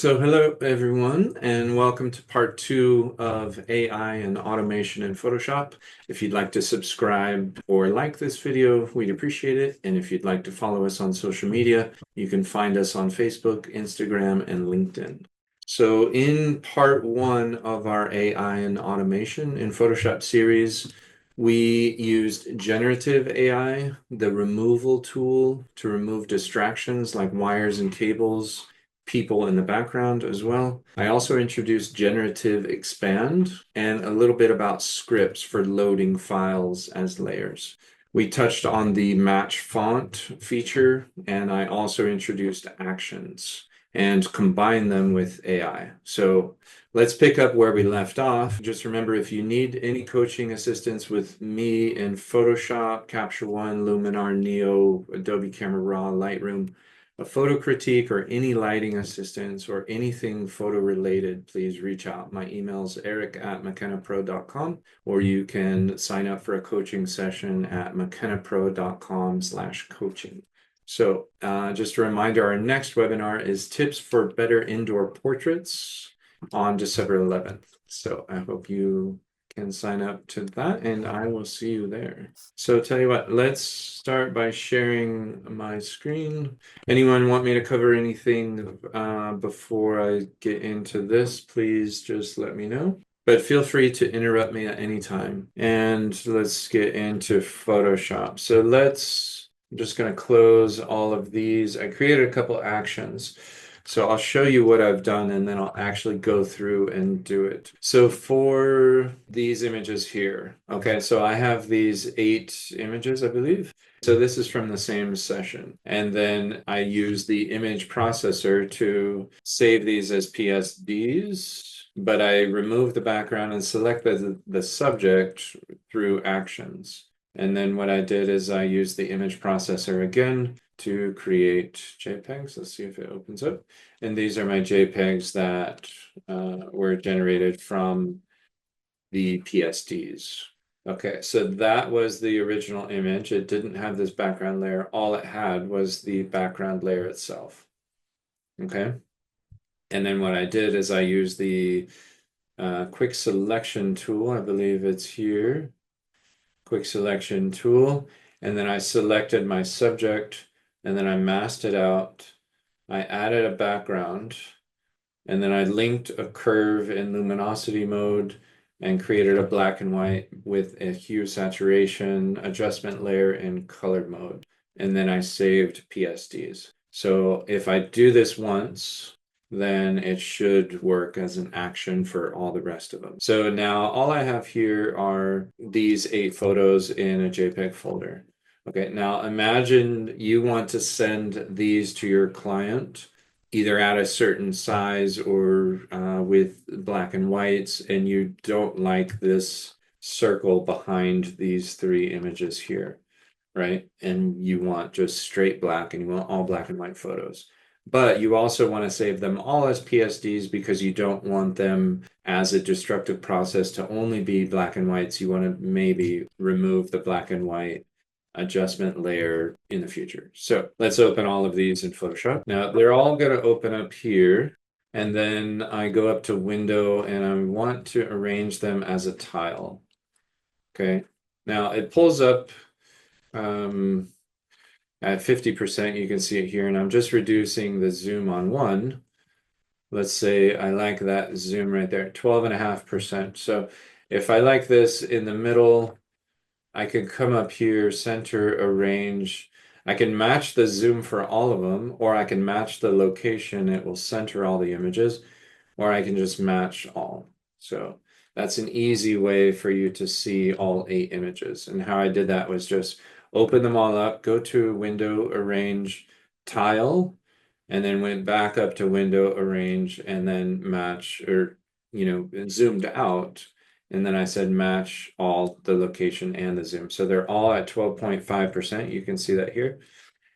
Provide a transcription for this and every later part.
So hello everyone, and welcome to part two of AI and automation in Photoshop. If you'd like to subscribe or like this video, we'd appreciate it. And if you'd like to follow us on social media, you can find us on Facebook, Instagram, and LinkedIn. So in part one of our AI and automation in Photoshop series, we used generative AI, the removal tool, to remove distractions like wires and cables, people in the background as well. I also introduced generative expand and a little bit about scripts for loading files as layers. We touched on the match font feature, and I also introduced actions and combined them with AI. So let's pick up where we left off. Just remember, if you need any coaching assistance with me in Photoshop, Capture One, Luminar, Neo, Adobe Camera Raw, Lightroom, a photo critique, or any lighting assistance or anything photo related, please reach out. My email is eric@mckennapro.com, or you can sign up for a coaching session at mckennapro.com/coaching. So just a reminder, our next webinar is tips for better indoor portraits on December 11th. So I hope you can sign up to that, and I will see you there. So tell you what, let's start by sharing my screen. Anyone want me to cover anything before I get into this? Please just let me know. But feel free to interrupt me at any time. And let's get into Photoshop. So I'm just going to close all of these. I created a couple actions. So I'll show you what I've done, and then I'll actually go through and do it. So for these images here, okay, so I have these 8 images, I believe. So this is from the same session. And then I use the image processor to save these as PSDs, but I remove the background and select the subject through actions. And then what I did is I used the image processor again to create JPEGs. Let's see if it opens up. And these are my JPEGs that were generated from the PSDs. Okay, so that was the original image. It didn't have this background layer. All it had was the background layer itself. Okay, and then what I did is I used the quick selection tool. I believe it's here. Quick selection tool. And then I selected my subject, and then I masked it out. I added a background, and then I linked a curve in luminosity mode and created a black and white with a hue saturation adjustment layer in color mode. And then I saved PSDs. So if I do this once, then it should work as an action for all the rest of them. So now all I have here are these 8 photos in a JPEG folder. Okay, now imagine you want to send these to your client, either at a certain size or with black and whites, and you don't like this circle behind these 3 images here, right? And you want just straight black, and you want all black and white photos. But you also want to save them all as PSDs because you don't want them as a destructive process to only be black and whites. You want to maybe remove the black and white adjustment layer in the future. So let's open all of these in Photoshop. Now they're all going to open up here, and then I go up to Window and I want to arrange them as a tile. Okay, now it pulls up at 50%. You can see it here, and I'm just reducing the zoom on one. Let's say I like that zoom right there, 12.5%. So if I like this in the middle, I can come up here, center, arrange. I can match the zoom for all of them, or I can match the location. It will center all the images, or I can just match all. So that's an easy way for you to see all 8 images. And how I did that was just open them all up, go to Window, Arrange, Tile, and then went back up to Window, Arrange, and then match, or, zoomed out. And then I said match all, the location and the zoom. So they're all at 12.5%. You can see that here.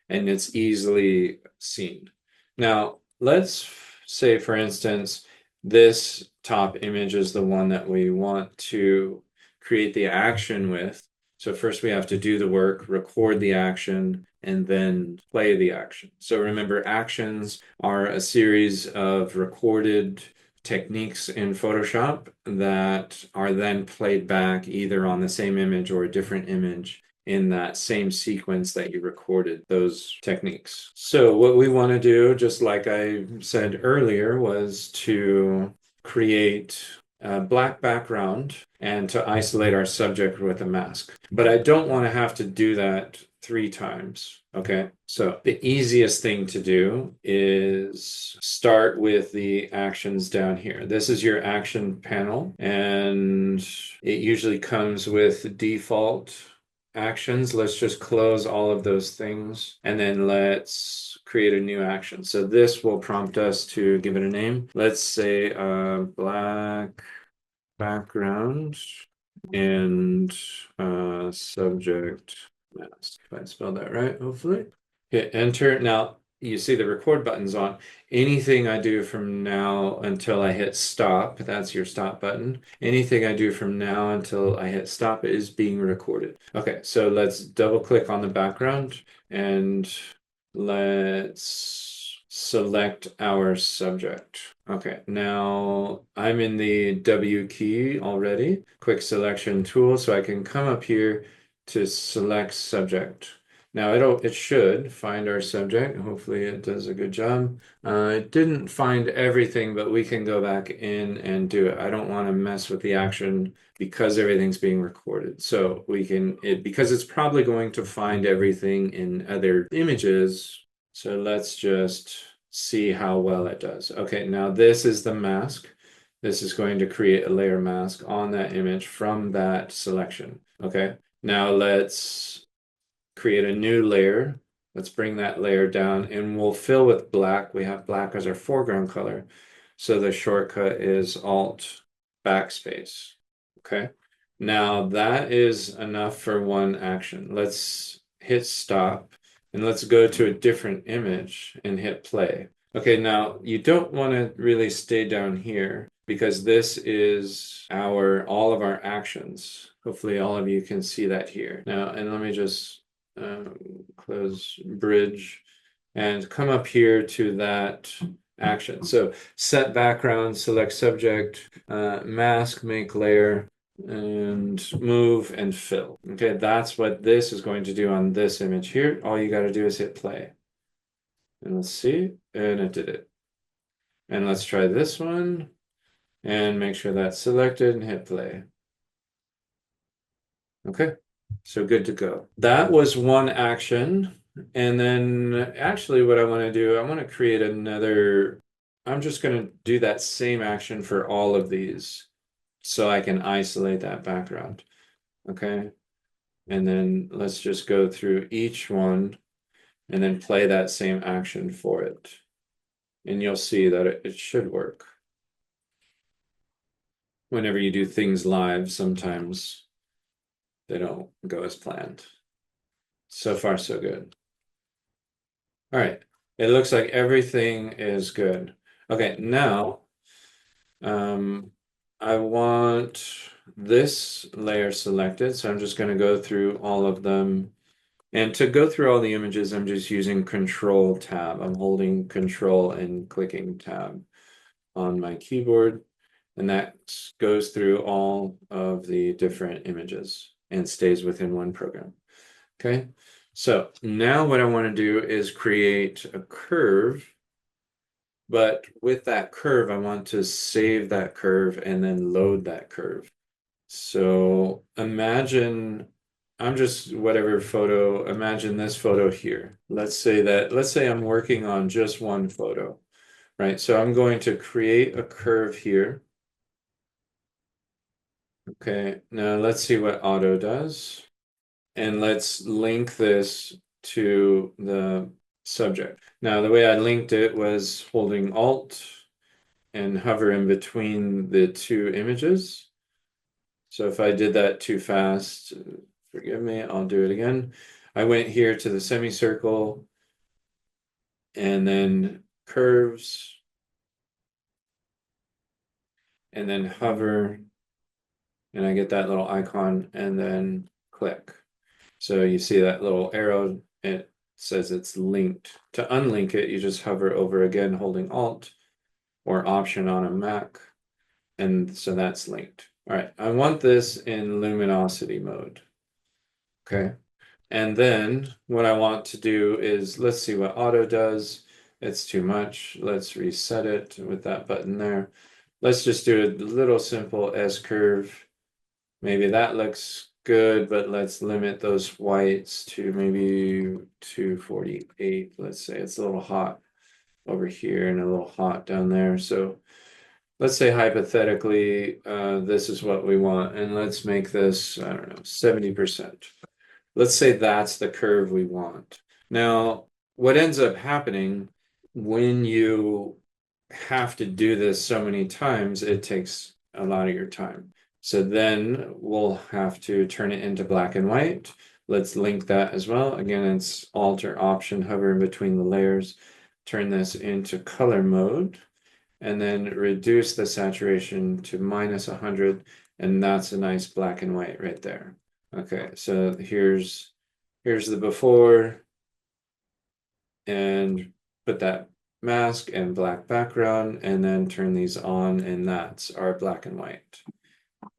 And it's easily seen. Now, let's say, for instance, this top image is the one that we want to create the action with. So first we have to do the work, record the action, and then play the action. So remember, actions are a series of recorded techniques in Photoshop that are then played back either on the same image or a different image in that same sequence that you recorded those techniques. So what we want to do, just like I said earlier, was to create a black background and to isolate our subject with a mask. But I don't want to have to do that 3 times. Okay, so the easiest thing to do is start with the actions down here. This is your action panel, and it usually comes with default actions. Let's just close all of those things, and then let's create a new action. So this will prompt us to give it a name. Let's say black background and subject mask. If I spelled that right, hopefully. Hit enter. Now you see the record button's on. Anything I do from now until I hit stop, that's your stop button. Anything I do from now until I hit stop is being recorded. Okay, so let's double click on the background and let's select our subject. Okay, now I'm in the W key already, quick selection tool, so I can come up here to select subject. Now it should find our subject. Hopefully it does a good job. It didn't find everything, but we can go back in and do it. I don't want to mess with the action because everything's being recorded. So we can, because it's probably going to find everything in other images. So let's just see how well it does. Okay, now this is the mask. This is going to create a layer mask on that image from that selection. Okay, now let's create a new layer. Let's bring that layer down and we'll fill with black. We have black as our foreground color. So the shortcut is Alt Backspace. Okay, now that is enough for one action. Let's hit stop. And let's go to a different image and hit play. Okay, now you don't want to really stay down here because this is all of our actions. Hopefully all of you can see that here. Now, and let me just close Bridge and come up here to that action. So set background, select subject, mask, make layer, and move and fill. Okay, that's what this is going to do on this image here. All you got to do is hit play. And let's see, and it did it. And let's try this one and make sure that's selected and hit play. Okay, so good to go. That was one action. And then actually what I want to do, I want to create another, I'm just going to do that same action for all of these so I can isolate that background. Okay. And then let's just go through each one and then play that same action for it. And you'll see that it should work. Whenever you do things live, sometimes they don't go as planned. So far, so good. All right. It looks like everything is good. Okay, now I want this layer selected. So I'm just going to go through all of them. And to go through all the images, I'm just using Control Tab. I'm holding Control and clicking Tab on my keyboard. And that goes through all of the different images and stays within one program. Okay, so now what I want to do is create a curve. But with that curve, I want to save that curve and then load that curve. So imagine I'm just whatever photo, imagine this photo here. Let's say I'm working on just one photo, right? So I'm going to create a curve here. Okay, now let's see what auto does. And let's link this to the subject. Now, the way I linked it was holding Alt and hover in between the two images. So if I did that too fast, forgive me, I'll do it again. I went here to the semicircle and then curves and then hover and I get that little icon and then click. So you see that little arrow, it says it's linked. To unlink it, you just hover over again, holding Alt or Option on a Mac. And so that's linked. All right, I want this in luminosity mode. Okay. And then what I want to do is, let's see what auto does. It's too much. Let's reset it with that button there. Let's just do a little simple S curve. Maybe that looks good, but let's limit those whites to maybe 248. Let's say it's a little hot over here and a little hot down there. So let's say hypothetically, this is what we want. And let's make this, I don't know, 70%. Let's say that's the curve we want. Now, what ends up happening when you have to do this so many times, it takes a lot of your time. So then we'll have to turn it into black and white. Let's link that as well. Again, it's Alt or Option, hover in between the layers, turn this into color mode, and then reduce the saturation to -100, and that's a nice black and white right there. Okay, so here's the before, and put that mask and black background, and then turn these on, and that's our black and white.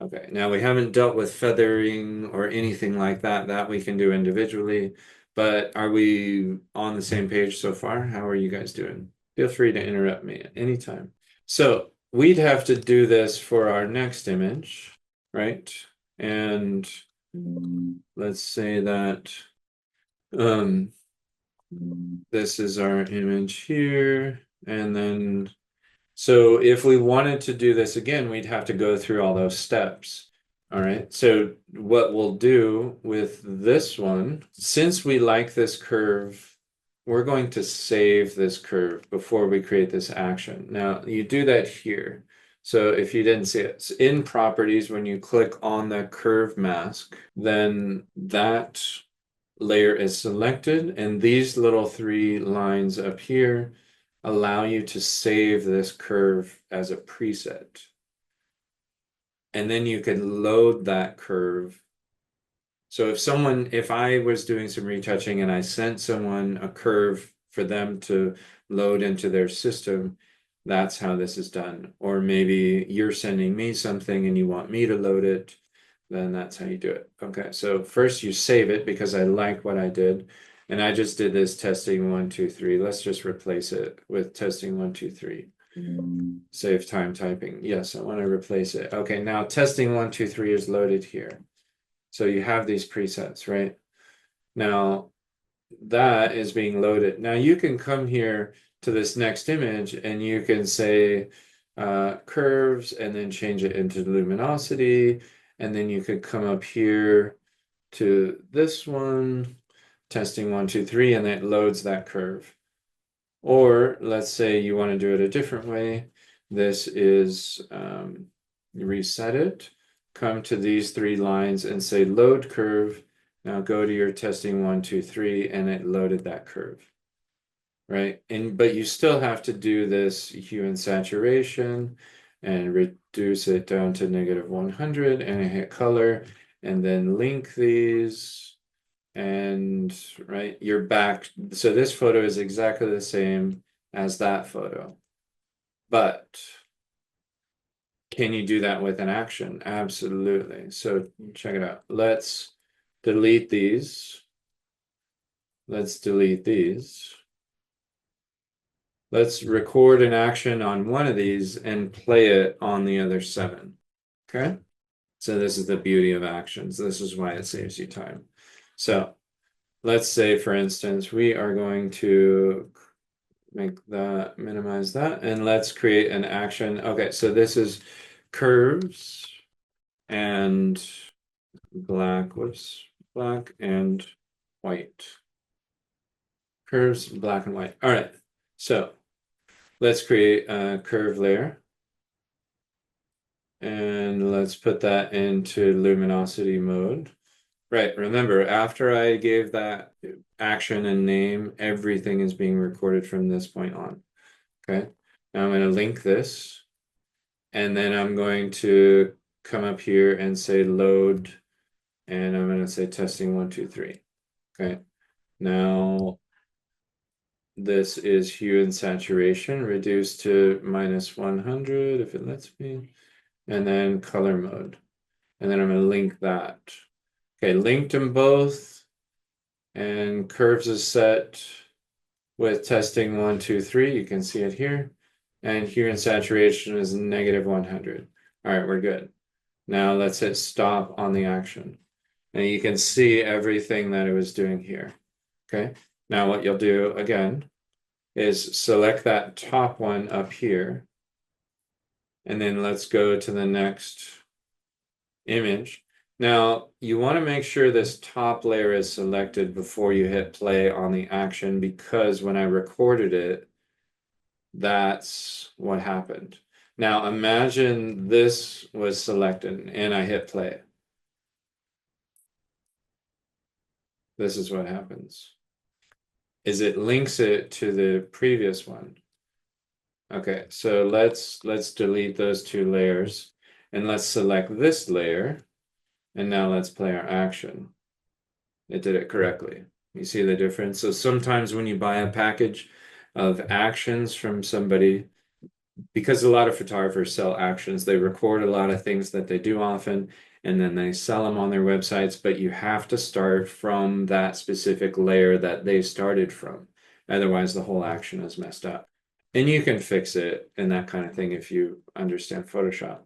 Okay, now we haven't dealt with feathering or anything like that. That we can do individually, but are we on the same page so far? How are you guys doing? Feel free to interrupt me at any time. So we'd have to do this for our next image, right? And let's say that this is our image here, and then so if we wanted to do this again, we'd have to go through all those steps. All right, so what we'll do with this one, since we like this curve, we're going to save this curve before we create this action. Now, you do that here. So if you didn't see it, in properties, when you click on the curve mask, then that layer is selected, and these little 3 lines up here allow you to save this curve as a preset. And then you can load that curve. So if I was doing some retouching and I sent someone a curve for them to load into their system, that's how this is done. Or maybe you're sending me something and you want me to load it, then that's how you do it. Okay, so first you save it because I like what I did. And I just did this testing 1, 2, 3. Let's just replace it with testing 1, 2, 3. Save time typing. Yes, I want to replace it. Okay, now testing 1, 2, 3 is loaded here. So you have these presets, right? Now that is being loaded. Now you can come here to this next image and you can say curves and then change it into luminosity. And then you could come up here to this one, testing 1, 2, 3, and it loads that curve. Or let's say you want to do it a different way. This is reset it, come to these 3 lines and say load curve. Now go to your testing 1, 2, 3, and it loaded that curve. Right? But you still have to do this hue and saturation and reduce it down to -100 and hit color and then link these, and right, you're back. So this photo is exactly the same as that photo. But can you do that with an action? Absolutely. So check it out. Let's delete these. Let's delete these. Let's record an action on one of these and play it on the other 7. Okay? So this is the beauty of actions. This is why it saves you time. So let's say, for instance, we are going to make that, minimize that, and let's create an action. Okay, so this is curves and black, whoops, black and white. Curves, black and white. All right, so let's create a curve layer. And let's put that into luminosity mode. Right, remember, after I gave that action and name, everything is being recorded from this point on. Okay, now I'm going to link this, and then I'm going to come up here and say load, And I'm going to say testing 1, 2, 3. Okay. Now this is hue and saturation reduced to -100 if it lets me, and then color mode. And then I'm going to link that. Okay, linked them both, and curves is set with testing 1, 2, 3. You can see it here. And hue and saturation is -100. All right, we're good. Now let's hit stop on the action. And you can see everything that it was doing here. Okay, now what you'll do again is select that top one up here. And then let's go to the next image. Now, you want to make sure this top layer is selected before you hit play on the action, because when I recorded it, that's what happened. Now, imagine this was selected and I hit play. This is what happens. Is it links it to the previous one. Okay, so let's delete those two layers and let's select this layer. And now let's play our action. It did it correctly. You see the difference? So sometimes when you buy a package of actions from somebody, because a lot of photographers sell actions, they record a lot of things that they do often, and then they sell them on their websites, but you have to start from that specific layer that they started from. Otherwise, the whole action is messed up. And you can fix it and that kind of thing if you understand Photoshop.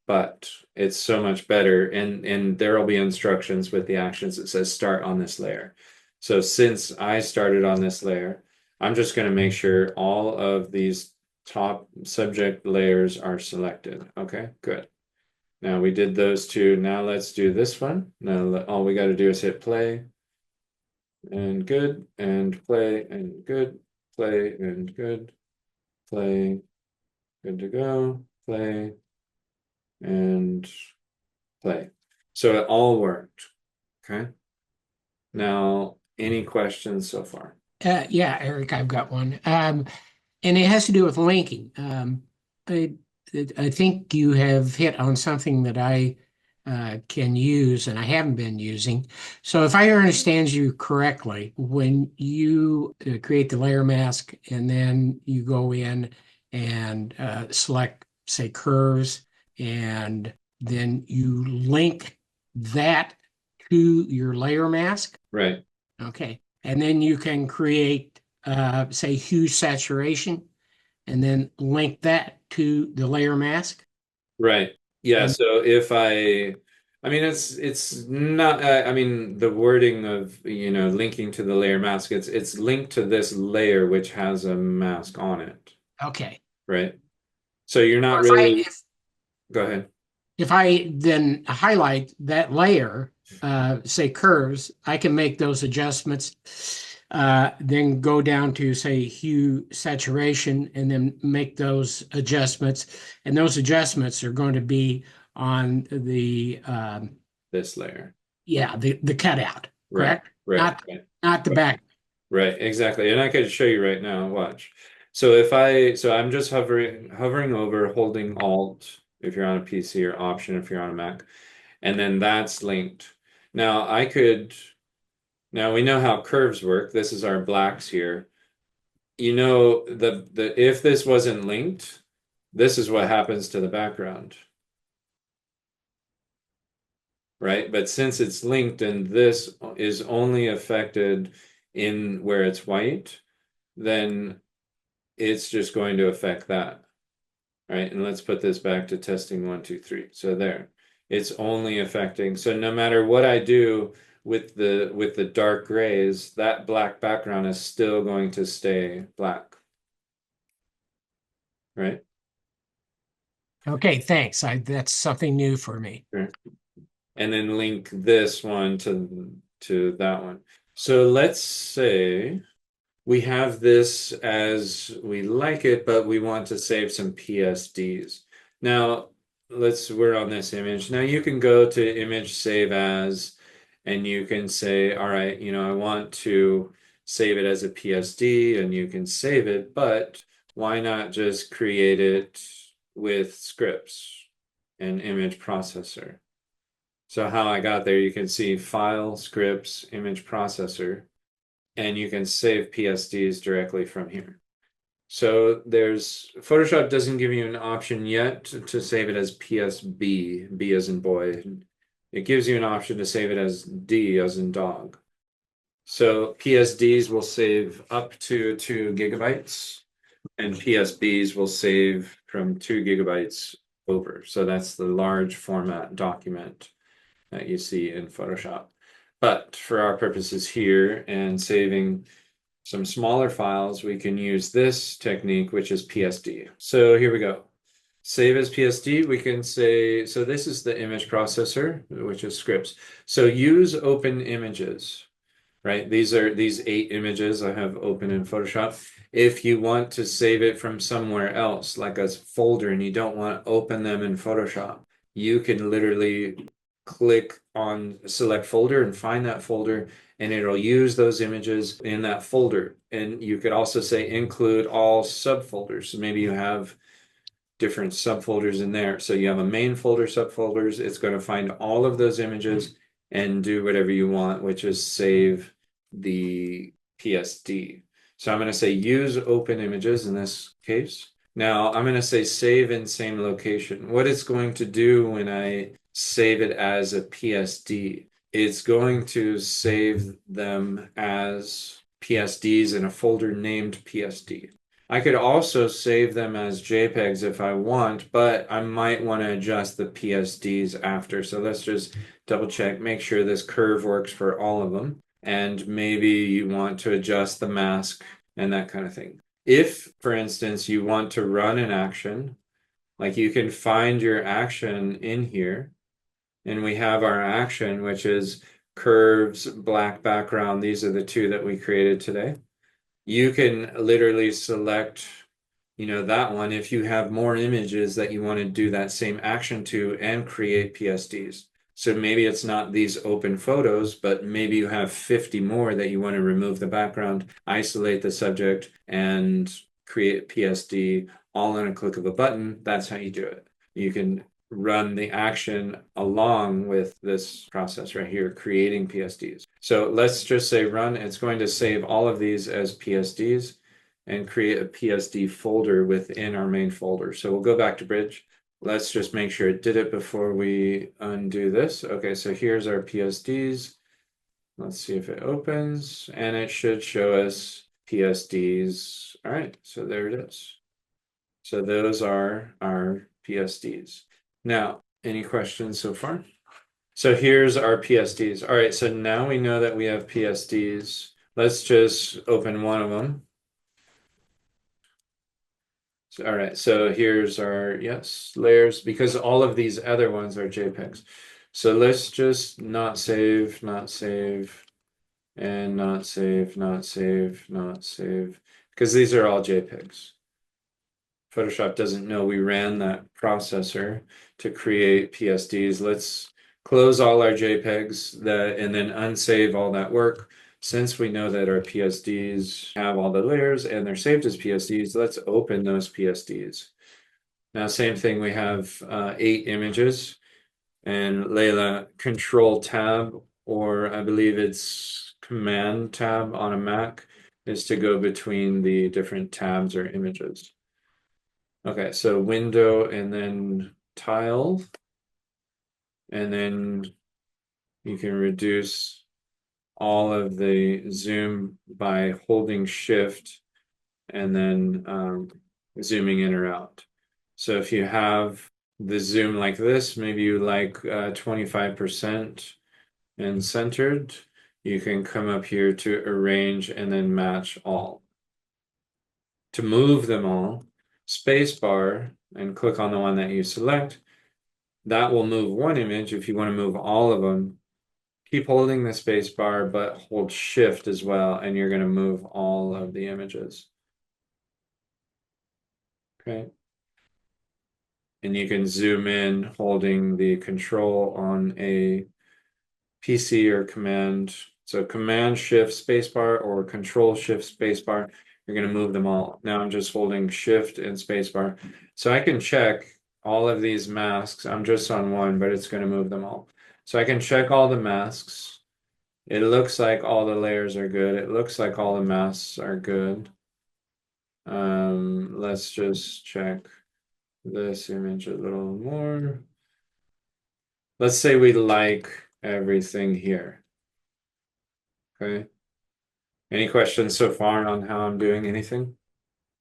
But it's so much better, and there will be instructions with the actions that says start on this layer. So since I started on this layer, I'm just going to make sure all of these top subject layers are selected. Okay, good. Now we did those two. Now let's do this one. Now all we got to do is hit play, and good, and play, and good, play, and good, play, good to go, play, and play. So it all worked. Okay. Now, any questions so far? Yeah, Eric, I've got one. And it has to do with linking. I, I think you have hit on something that I can use and I haven't been using. So if I understand you correctly, when you create the layer mask and then you go in and select, say, curves, and then you link that to your layer mask. Right. Okay. And then you can create, say, hue saturation and then link that to the layer mask. Right. Yeah. And So if I mean, it's not. I mean, the wording of linking to the layer mask. It's linked to this layer which has a mask on it. okay. Right. So you're Well, not if I really. Go ahead. if I then highlight that layer, say curves, I can make those adjustments, then go down to say hue saturation and then make those adjustments. And those adjustments are going to be on the This layer. yeah, the cutout, Right. correct? Right. Not Right. not the Right. back. Right, exactly. And I could show you right now, watch. So I'm just hovering over, holding Alt if you're on a PC, or Option if you're on a Mac, and then that's linked. Now now we know how curves work. This is our blacks here. The if this wasn't linked, this is what happens to the background, right? But since it's linked and this is only affected in where it's white, then it's just going to affect that. Right, and let's put this back to testing 1, 2, 3. So there, it's only affecting. So no matter what I do with the dark grays, that black background is still going to stay black. Right? Okay, thanks. That's something new for me. Sure. And then link this one to that one. So let's say we have this as we like it, but we want to save some PSDs. Now, we're on this image. Now you can go to image save as, and you can say, all right, I want to save it as a PSD, and you can save it, but why not just create it with scripts and image processor? So how I got there, you can see File, Scripts, Image Processor, and you can save PSDs directly from here. So Photoshop doesn't give you an option yet to save it as PSB, B as in boy. It gives you an option to save it as D as in dog. So PSDs will save up to 2 GB, and PSBs will save from 2 GB over. So that's the large format document that you see in Photoshop. But for our purposes here and saving some smaller files, we can use this technique, which is PSD. So here we go. Save as PSD, we can say, so this is the image processor, which is scripts. So use open images, right? These are these 8 images I have open in Photoshop. If you want to save it from somewhere else, like a folder, and you don't want to open them in Photoshop, you can literally click on select folder and find that folder, and it'll use those images in that folder. And you could also say include all subfolders. So maybe you have different subfolders in there. So you have a main folder, subfolders. It's going to find all of those images and do whatever you want, which is save the PSD. So I'm going to say use open images in this case. Now I'm going to say save in same location. What it's going to do when I save it as a PSD, it's going to save them as PSDs in a folder named PSD. I could also save them as JPEGs if I want, but I might want to adjust the PSDs after. So let's just double check, make sure this curve works for all of them. And maybe you want to adjust the mask and that kind of thing. If, for instance, you want to run an action, like you can find your action in here, and we have our action, which is curves, black background. These are the 2 that we created today. You can literally select, that one if you have more images that you want to do that same action to and create PSDs. So maybe it's not these open photos, but maybe you have 50 more that you want to remove the background, isolate the subject, and create PSD all on a click of a button. That's how you do it. You can run the action along with this process right here, creating PSDs. So let's just say run. It's going to save all of these as PSDs and create a PSD folder within our main folder. So we'll go back to Bridge. Let's just make sure it did it before we undo this. Okay, so here's our PSDs. Let's see if it opens, and it should show us PSDs. All right, so there it is. So those are our PSDs. Now, any questions so far? So here's our PSDs. All right, so now we know that we have PSDs. Let's just open one of them. So, all right, so here's our, yes, layers, because all of these other ones are JPEGs. So let's just not save, and not save, because these are all JPEGs. Photoshop doesn't know we ran that processor to create PSDs. Let's close all our JPEGs and then unsave all that work. Since we know that our PSDs have all the layers and they're saved as PSDs, let's open those PSDs. Now, same thing, we have 8 images, and Layla, Control Tab, or I believe it's Command Tab on a Mac, is to go between the different tabs or images. Okay, so window and then tile, and then you can reduce all of the zoom by holding shift and then zooming in or out. So if you have the zoom like this, maybe you like 25% and centered, you can come up here to arrange and then match all. To move them all, space bar and click on the one that you select. That will move one image. If you want to move all of them, keep holding the space bar, but hold shift as well, and you're going to move all of the images. Okay. And you can zoom in holding the control on a PC or command. So command shift spacebar or control shift spacebar, you're going to move them all. Now I'm just holding shift and spacebar. So I can check all of these masks. I'm just on one, but it's going to move them all. So I can check all the masks. It looks like all the layers are good. It looks like all the masks are good. Let's just check this image a little more. Let's say we like everything here. Okay. Any questions so far on how I'm doing anything?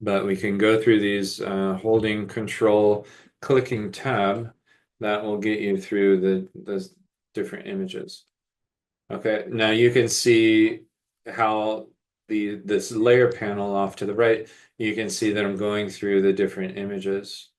But we can go through these holding control, clicking tab. That will get you through the different images. Okay, now you can see how this layer panel off to the right, you can see that I'm going through the different images.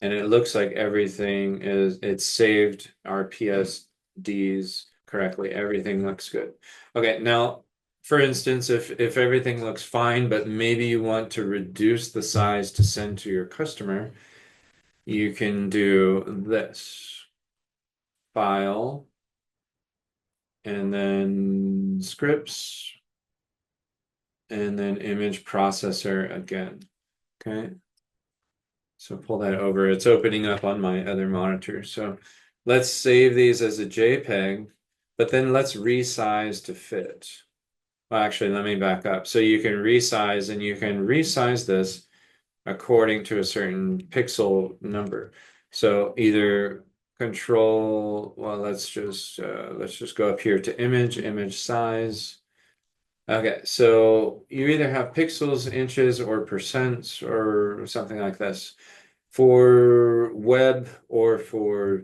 And it looks like everything it's saved our PSDs correctly. Everything looks good. Okay, now for instance, if everything looks fine, but maybe you want to reduce the size to send to your customer, you can do this. File, and then scripts, and then image processor again. Okay. So pull that over. It's opening up on my other monitor. So let's save these as a JPEG, but then let's resize to fit. Well, actually, let me back up. So you can resize, and you can resize this according to a certain pixel number. So either control, well, let's just go up here to image size. Okay, so you either have pixels, inches, or percents, or something like this. For web or for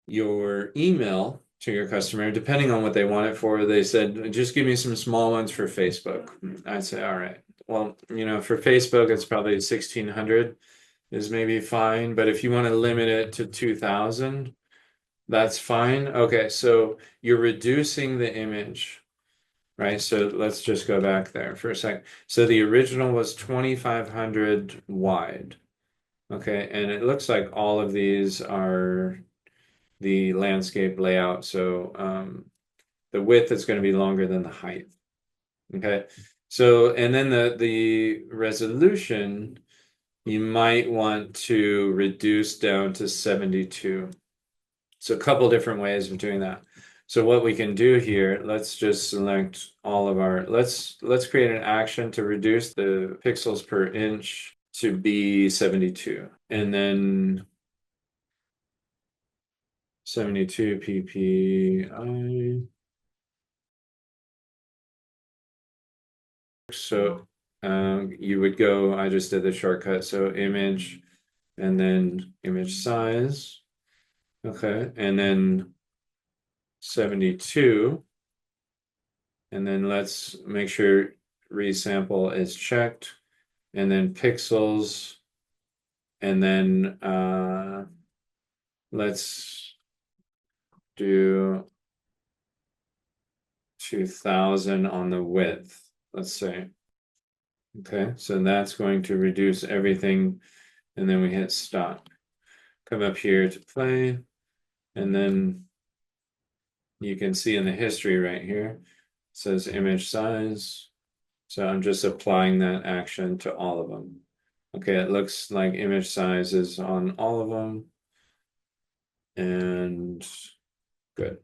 your email to your customer, depending on what they want it for, they said, just give me some small ones for Facebook. I'd say, all right. Well, for Facebook, it's probably 1600 is maybe fine, but if you want to limit it to 2000, that's fine. Okay, so you're reducing the image, right? So let's just go back there for a second. So the original was 2500 wide. Okay, and it looks like all of these are the landscape layout. So the width is going to be longer than the height. Okay, so and then the resolution you might want to reduce down to 72. So a couple different ways of doing that. So what we can do here, let's just select all of our, let's create an action to reduce the pixels per inch to be 72. And then 72 ppi. So you would go, I just did the shortcut. So image and then image size. Okay. And then 72. And then let's make sure resample is checked. And then pixels. And then let's do 2000 on the width, let's say. Okay, so that's going to reduce everything. And then we hit stop. Come up here to play. And then you can see in the history right here, it says image size. So I'm just applying that action to all of them. Okay, it looks like image size is on all of them. And good.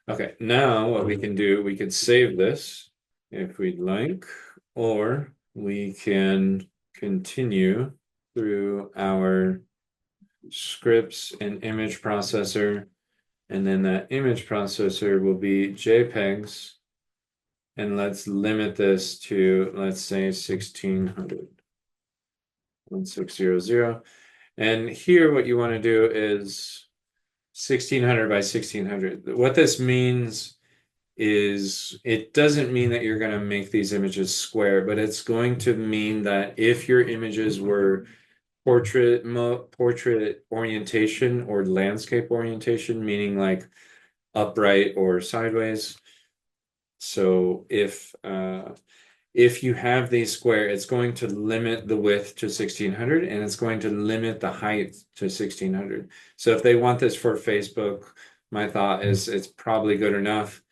Okay, now what we can do, we could save this if we'd like, or we can continue through our scripts and image processor, and then that image processor will be JPEGs, and let's limit this to, let's say, 1600. 1600. And here what you want to do is 1600 by 1600. What this means is it doesn't mean that you're going to make these images square, but it's going to mean that if your images were portrait orientation or landscape orientation, meaning like upright or sideways. So if you have these square, it's going to limit the width to 1600 and it's going to limit the height to 1600. So if they want this for Facebook, my thought is it's probably good enough,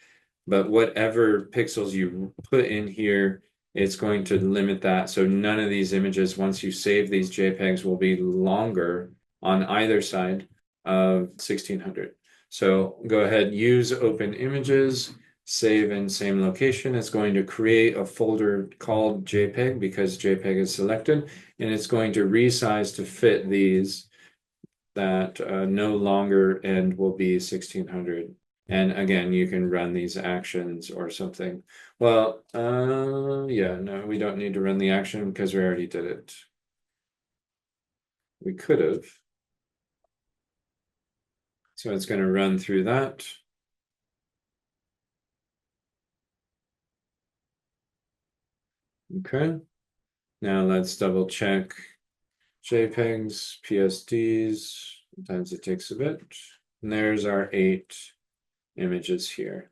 but whatever pixels you put in here, it's going to limit that. So none of these images, once you save these JPEGs, will be longer on either side of 1600. So go ahead, use open images, save in same location. It's going to create a folder called JPEG because JPEG is selected, and it's going to resize to fit these that no longer end will be 1600. And again, you can run these actions or something. Well, yeah, no, we don't need to run the action because we already did it. We could have. So it's going to run through that. Okay. Now let's double check JPEGs, PSDs. Sometimes it takes a bit. And there's our 8 images here.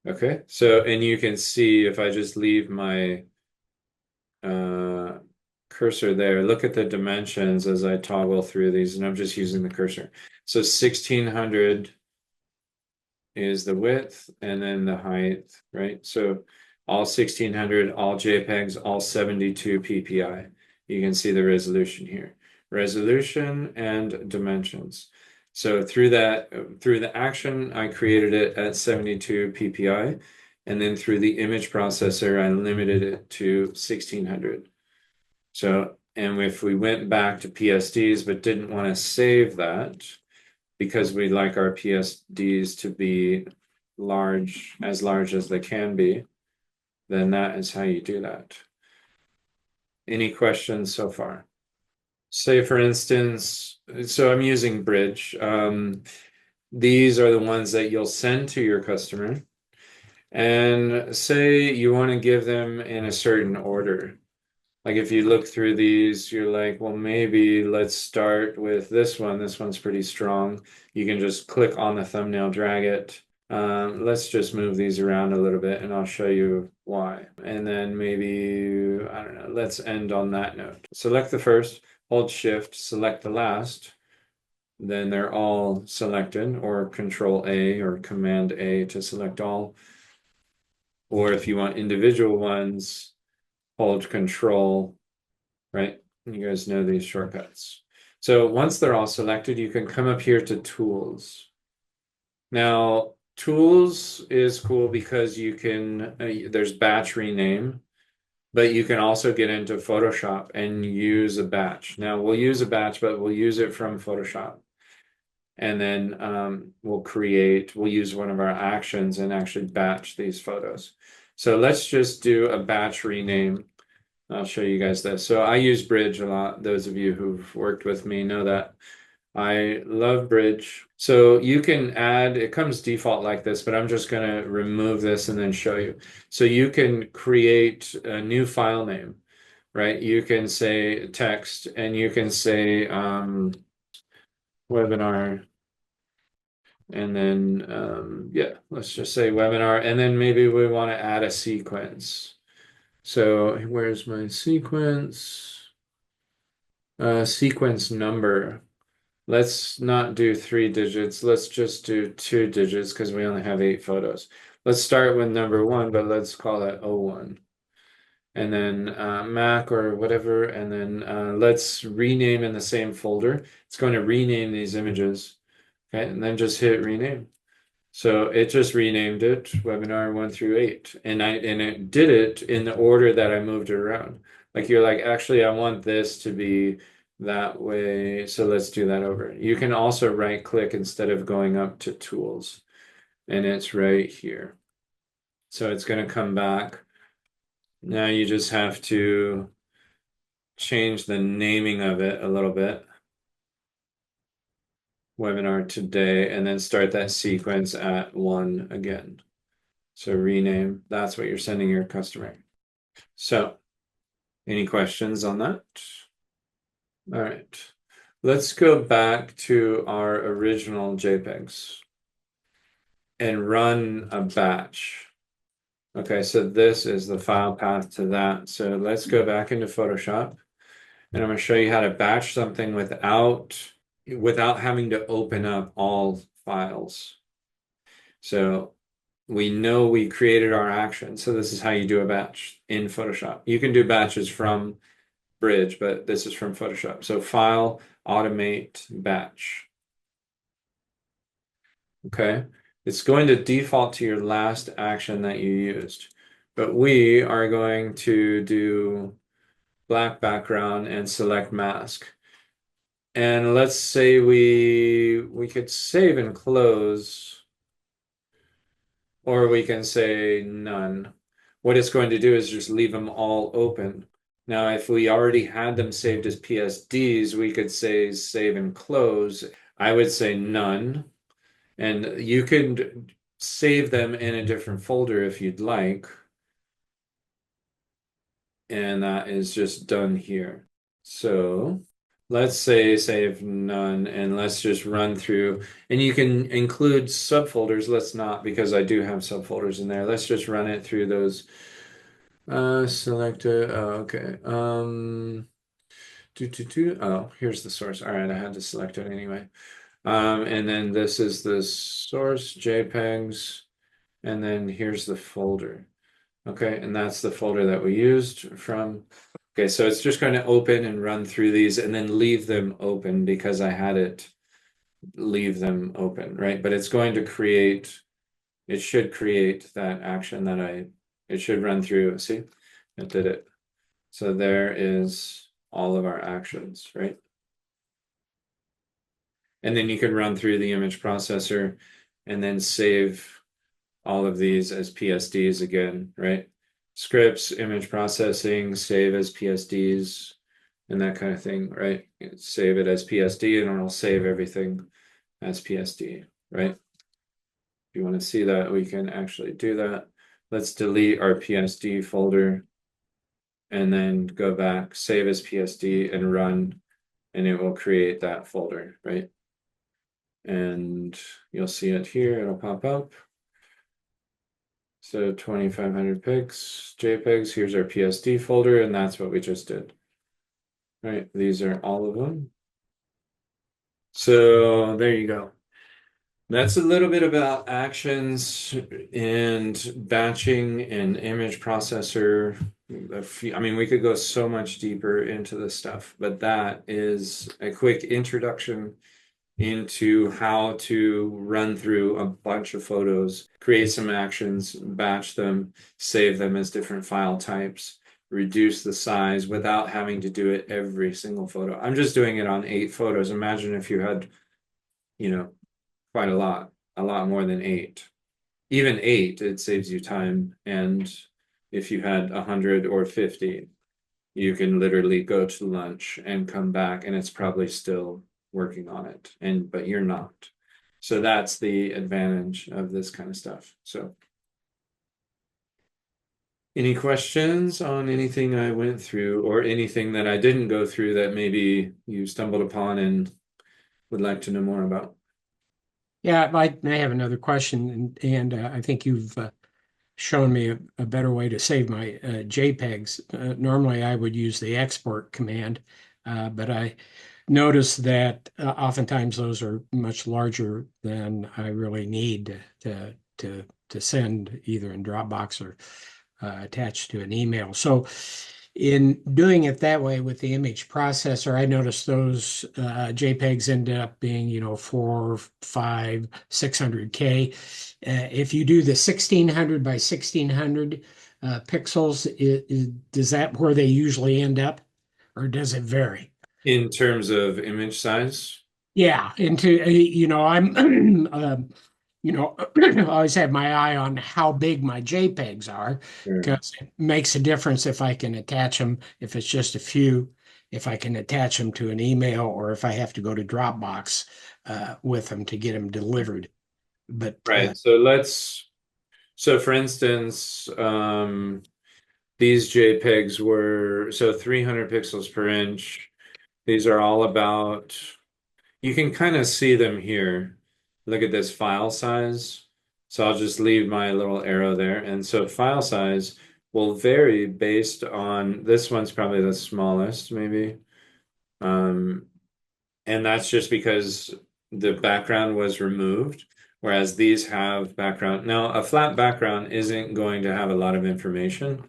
Okay, so, and you can see if I just leave my cursor there, look at the dimensions as I toggle through these, and I'm just using the cursor. So 1600 is the width and then the height, right? So all 1600, all JPEGs, all 72 PPI. You can see the resolution here. Resolution and dimensions. So through the action, I created it at 72 PPI. And then through the image processor, I limited it to 1600. So, and if we went back to PSDs but didn't want to save that, because we like our PSDs to be large as they can be, then that is how you do that. Any questions so far? Say, for instance, so I'm using Bridge. These are the ones that you'll send to your customer. And say you want to give them in a certain order. Like if you look through these, you're like, well, maybe let's start with this one. This one's pretty strong. You can just click on the thumbnail, drag it. Let's just move these around a little bit and I'll show you why. And then maybe, I don't know, let's end on that note. Select the first, hold shift, select the last. Then they're all selected, or Control A or Command A to select all. Or if you want individual ones, hold Control, right? You guys know these shortcuts. So once they're all selected, you can come up here to Tools. Now, Tools is cool because you can, there's batch rename, but you can also get into Photoshop and use a batch. Now, we'll use a batch, but we'll use it from Photoshop. And then we'll use one of our actions and actually batch these photos. So let's just do a batch rename. I'll show you guys this. So I use Bridge a lot. Those of you who've worked with me know that I love Bridge. So you can add, it comes default like this, but I'm just going to remove this and then show you. So you can create a new file name, right? You can say text and you can say webinar. And then, yeah, let's just say webinar. And then maybe we want to add a sequence. So where's my sequence? Sequence number. Let's not do 3 digits. Let's just do 2 digits because we only have 8 photos. Let's start with number 1, but let's call it 01. And then Mac or whatever. And then let's rename in the same folder. It's going to rename these images. Okay, and then just hit rename. So it just renamed it webinar 1 through 8. And it did it in the order that I moved it around. Like you're like, actually, I want this to be that way. So let's do that over. You can also right click instead of going up to tools. And it's right here. So it's going to come back. Now you just have to change the naming of it a little bit. Webinar today, and then start that sequence at 1 again. So rename, that's what you're sending your customer. So any questions on that? All right, let's go back to our original JPEGs and run a batch. Okay, so this is the file path to that. So let's go back into Photoshop and I'm going to show you how to batch something without having to open up all files. So we know we created our action. So this is how you do a batch in Photoshop. You can do batches from Bridge, but this is from Photoshop. So File, Automate, Batch. Okay. It's going to default to your last action that you used. But we are going to do black background and select mask. And let's say we could save and close, or we can say none. What it's going to do is just leave them all open. Now, if we already had them saved as PSDs, we could say save and close. I would say none. And you could save them in a different folder if you'd like. And that is just done here. So let's say save none, and let's just run through. And you can include subfolders. Let's not, because I do have subfolders in there. Let's just run it through those. Select it. Oh, okay. Oh, here's the source. All right, I had to select it anyway. And then this is the source, JPEGs, and then here's the folder. Okay, and that's the folder that we used from. Okay, so it's just going to open and run through these and then leave them open because I had it leave them open, right? But it's going to create, it should create that action that it should run through. See, it did it. So there is all of our actions, right? And then you can run through the image processor and then save all of these as PSDs again, right? Scripts, image processing, save as PSDs, and that kind of thing, right? Save it as PSD and it'll save everything as PSD, right? If you want to see that, we can actually do that. Let's delete our PSD folder and then go back, save as PSD and run, and it will create that folder, right? And you'll see it here, it'll pop up. So 2,500 pics, JPEGs, here's our PSD folder, and that's what we just did. Right, these are all of them. So there you go. That's a little bit about actions and batching and image processor. I mean, we could go so much deeper into this stuff, but that is a quick introduction into how to run through a bunch of photos, create some actions, batch them, save them as different file types, reduce the size without having to do it every single photo. I'm just doing it on 8 photos. Imagine if you had, you know, quite a lot more than 8. Even 8, it saves you time. And if you had 100 or 50, you can literally go to lunch and come back and it's probably still working on it, but you're not. So that's the advantage of this kind of stuff. So any questions on anything I went through or anything that I didn't go through that maybe you stumbled upon and would like to know more about? Yeah, I have another question, and I think you've shown me a better way to save my JPEGs. Normally, I would use the export command, but I noticed that oftentimes those are much larger than I really need to send either in Dropbox or attached to an email. So in doing it that way with the image processor, I noticed those JPEGs ended up being, 4, 5, 600K. If you do the 1600 by 1600 pixels, does that where they usually end up, or does it vary? In terms of image size? Yeah, into I'm I always have my eye on how big my JPEGs are Sure. because it makes a difference if I can attach them, if it's just a few, if I can attach them to an email or if I have to go to Dropbox with them to get them delivered. But Right. So for instance, these JPEGs were so 300 pixels per inch. These are all about, you can kind of see them here. Look at this file size. So I'll just leave my little arrow there. And so file size will vary based on, this one's probably the smallest, maybe. Um, and that's just because the background was removed, whereas these have background. Now, a flat background isn't going to have a lot of information.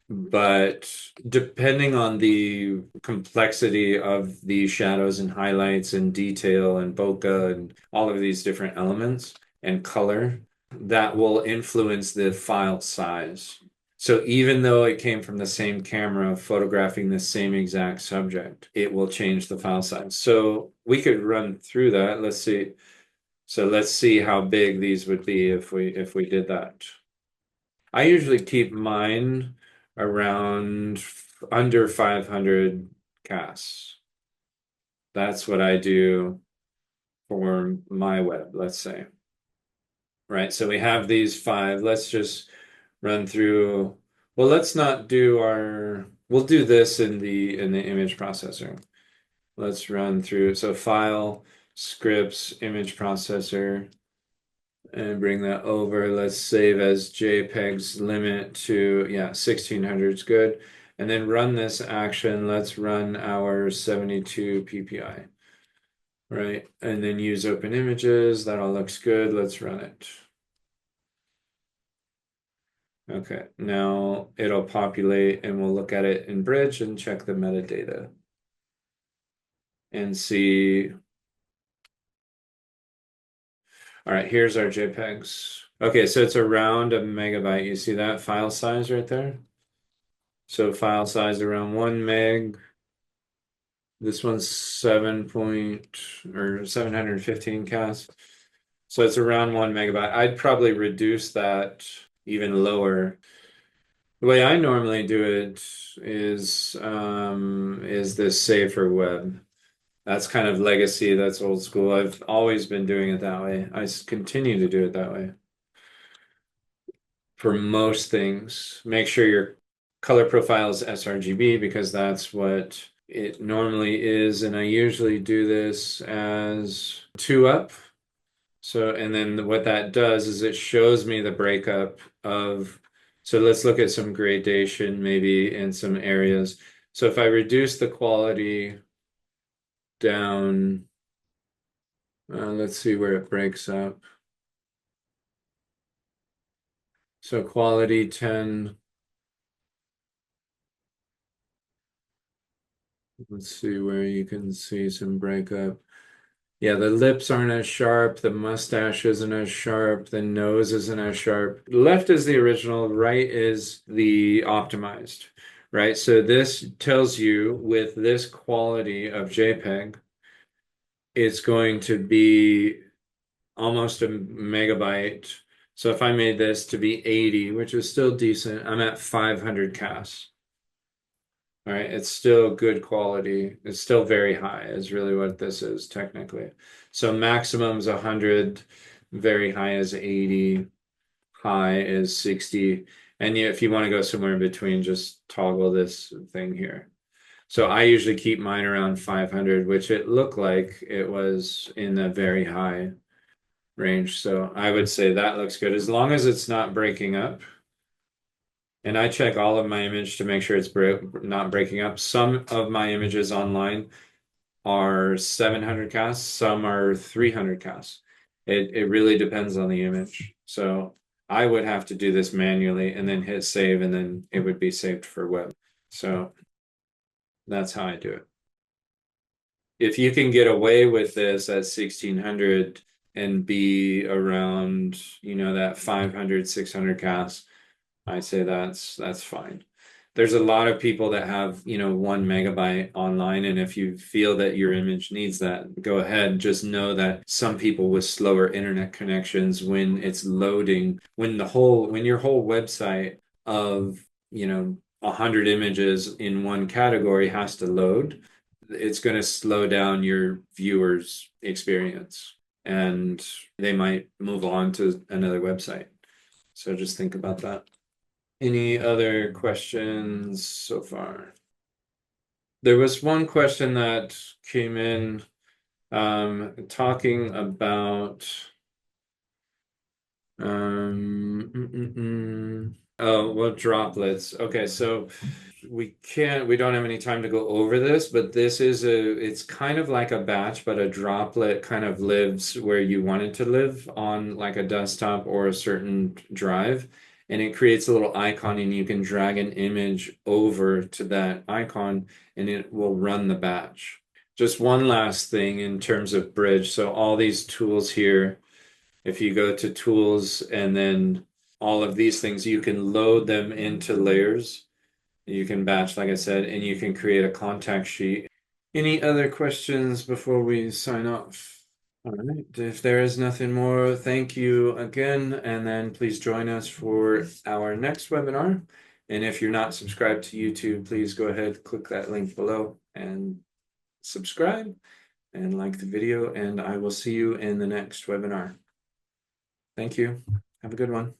But depending on the complexity of the shadows and highlights and detail and bokeh and all of these different elements, and color that will influence the file size. So even though it came from the same camera photographing the same exact subject, it will change the file size. So we could run through that. Let's see. So let's see how big these would be if we did that. I usually keep mine around under 500 casts. That's what I do for my web, let's say. Right, so we have these five. Let's just run through. Well, let's not do we'll do this in the image processor. Let's run through. So file, scripts, image processor, and bring that over. Let's save as JPEGs limit to, yeah, 1600 is good. And then run this action. Let's run our 72 PPI. Right, and then use open images. That all looks good. Let's run it. Okay, now it'll populate and we'll look at it in Bridge and check the metadata and see. All right, here's our JPEGs. Okay, so it's around a megabyte. You see that file size right there? So file size around 1 meg. This one's 715 cas. So it's around 1 megabyte. I'd probably reduce that even lower. The way I normally do it is this save for web. That's kind of legacy, that's old school. I've always been doing it that way. Continue to do it that way. For most things, make sure your color profile is sRGB because that's what it normally is. And I usually do this as 2 up. So, and then what that does is it shows me the breakup of, so let's look at some gradation maybe in some areas. So if I reduce the quality down, let's see where it breaks up. So quality 10. Let's see where you can see some breakup. Yeah, the lips aren't as sharp, the mustache isn't as sharp, the nose isn't as sharp. Left is the original, right is the optimized, right? So this tells you with this quality of JPEG, it's going to be almost a megabyte. So if I made this to be 80, which is still decent, I'm at 500 cas. All right, it's still good quality. It's still very high, is really what this is technically. So maximum's 100, very high is 80, high is 60. And if you want to go somewhere in between, just toggle this thing here. So I usually keep mine around 500, which it looked like it was in the very high range. So I would say that looks good as long as it's not breaking up. And I check all of my image to make sure it's not breaking up. Some of my images online are 700 cas, some are 300 cas. It really depends on the image. So I would have to do this manually and then hit save and then it would be saved for web. So that's how I do it. If you can get away with this at 1600 and be around, that 500, 600 cas, I say that's fine. There's a lot of people that have, 1 megabyte online, and if you feel that your image needs that, go ahead. Just know that some people with slower internet connections, when it's loading, when your whole website of, 100 images in one category has to load, it's going to slow down your viewers' experience, and they might move on to another website. So just think about that. Any other questions so far? There was one question that came in talking about oh, well, droplets. Okay, so we don't have any time to go over this, but it's kind of like a batch, but a droplet kind of lives where you want it to live on like a desktop or a certain drive. And it creates a little icon and you can drag an image over to that icon and it will run the batch. Just one last thing in terms of Bridge. So all these tools here, if you go to tools and then all of these things, you can load them into layers. You can batch, like I said, and you can create a contact sheet. Any other questions before we sign off? All right, if there is nothing more, thank you again, and then please join us for our next webinar. And if you're not subscribed to YouTube, please go ahead, click that link below and subscribe and like the video, and I will see you in the next webinar. Thank you. Have a good one.